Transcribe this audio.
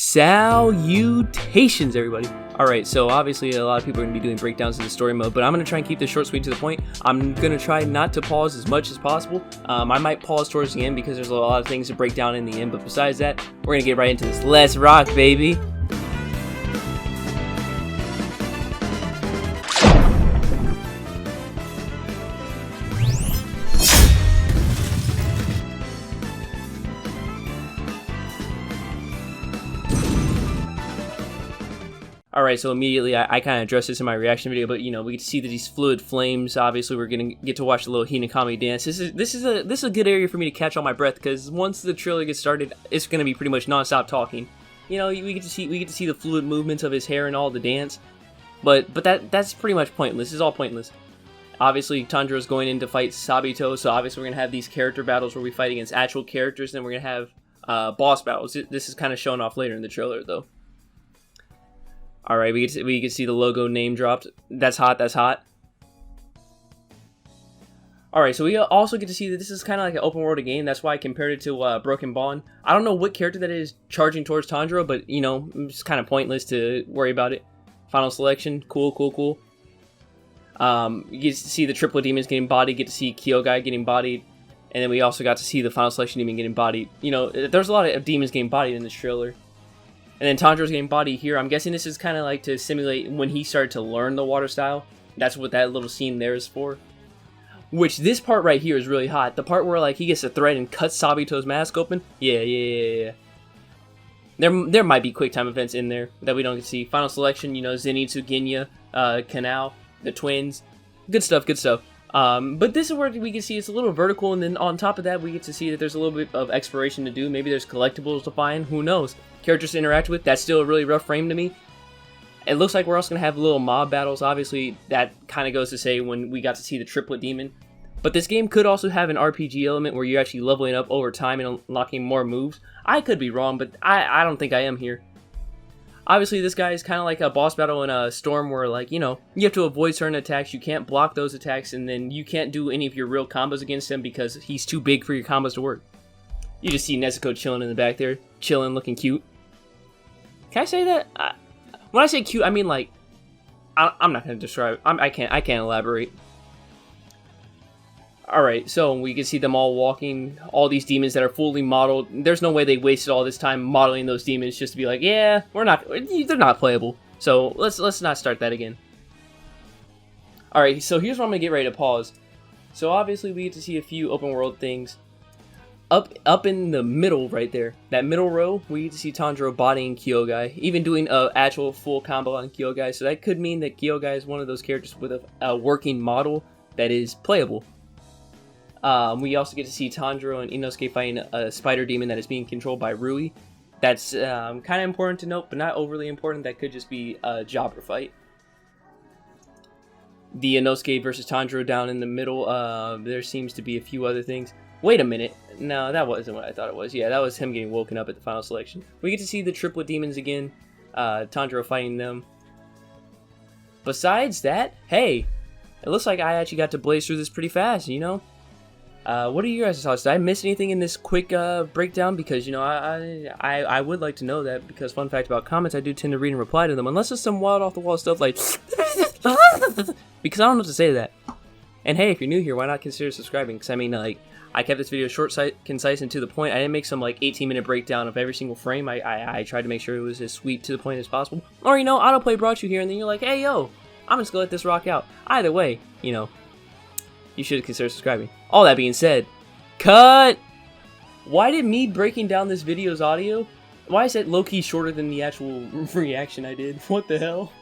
Salutations, everybody. Alright, so obviously a lot of people are going to be doing breakdowns in the story mode, but I'm going to try and keep this short, sweet, to the point. I'm going to try not to pause as much as possible. I might pause towards the end because there's a lot of things to break down in the end, but besides that, we're going to get right into this. Let's rock, baby! Alright, so immediately I kind of addressed this in my reaction video, but you know, we get to see that these fluid flames. Obviously, we're gonna get to watch the little Hinokami dance. This is a good area for me to catch all my breath, because once the trailer gets started, it's gonna be pretty much non-stop talking. You know, we get to see the fluid movements of his hair and all the dance, but that's pretty much pointless. It's all pointless. Obviously, Tanjiro's going in to fight Sabito, so obviously we're gonna have these character battles where we fight against actual characters, and then we're gonna have boss battles. This is kind of shown off later in the trailer, though. Alright, we can see the logo name dropped. That's hot, that's hot. Alright, so we also get to see that this is kind of like an open world game. That's why I compared it to Broken Bond. I don't know what character that is charging towards Tanjiro, but, you know, it's kind of pointless to worry about it. Final selection, cool, cool, cool. You get to see the triplet demons getting bodied, get to see Kyogai getting bodied, and then we also got to see the final selection demon getting bodied. You know, there's a lot of demons getting bodied in this trailer. And then Tanjiro's getting bodied here. I'm guessing this is kind of like to simulate when he started to learn the water style. That's what that little scene there is for. Which, this part right here is really hot. The part where, like, he gets a thread and cuts Sabito's mask open. Yeah. There might be quick time events in there that we don't get to see. Final selection, you know, Zenitsu, Genya, Kanao, the twins. Good stuff, good stuff. But this is where we can see it's a little vertical, and then on top of that, we get to see that there's a little bit of exploration to do. Maybe there's collectibles to find. Who knows? Characters to interact with. That's still a really rough frame to me. It looks like we're also going to have little mob battles. Obviously, that kind of goes to say when we got to see the triplet demon. But this game could also have an RPG element where you're actually leveling up over time and unlocking more moves. I could be wrong, but I don't think I am here. Obviously, this guy is kind of like a boss battle in a Storm where, like, you know, you have to avoid certain attacks, you can't block those attacks, and then you can't do any of your real combos against him because he's too big for your combos to work. You just see Nezuko chilling in the back there, chilling, looking cute. Can I say that? When I say cute, I mean, like, I'm not going to describe, I can't elaborate. Alright, so we can see them all walking, all these demons that are fully modeled. There's no way they wasted all this time modeling those demons just to be like, yeah, they're not playable. So let's not start that again. Alright, so here's where I'm going to get ready to pause. So obviously we get to see a few open world things. Up in the middle right there, that middle row, we get to see Tanjiro bodying Kyogai, even doing an actual full combo on Kyogai. So that could mean that Kyogai is one of those characters with a working model that is playable. We also get to see Tanjiro and Inosuke fighting a spider demon that is being controlled by Rui. That's kind of important to note, but not overly important. That could just be a jobber fight. The Inosuke versus Tanjiro down in the middle, there seems to be a few other things. Wait a minute. No, that wasn't what I thought it was. Yeah, that was him getting woken up at the final selection. We get to see the triplet demons again. Tanjiro fighting them. Besides that, hey, it looks like I actually got to blaze through this pretty fast, you know? What are you guys' thoughts? Did I miss anything in this quick breakdown? Because, you know, I would like to know that, because fun fact about comments, I do tend to read and reply to them, unless it's some wild off-the-wall stuff like because I don't know what to say to that. And hey, if you're new here, why not consider subscribing? Because, I mean, like, I kept this video short, concise, and to the point. I didn't make some, like, 18-minute breakdown of every single frame. I tried to make sure it was as sweet to the point as possible. Or, you know, autoplay brought you here, and then you're like, hey, yo, I'm just gonna let this rock out. Either way, you know, you should consider subscribing. All that being said, cut! Why did me breaking down this video's audio, why is it low-key shorter than the actual reaction I did? What the hell?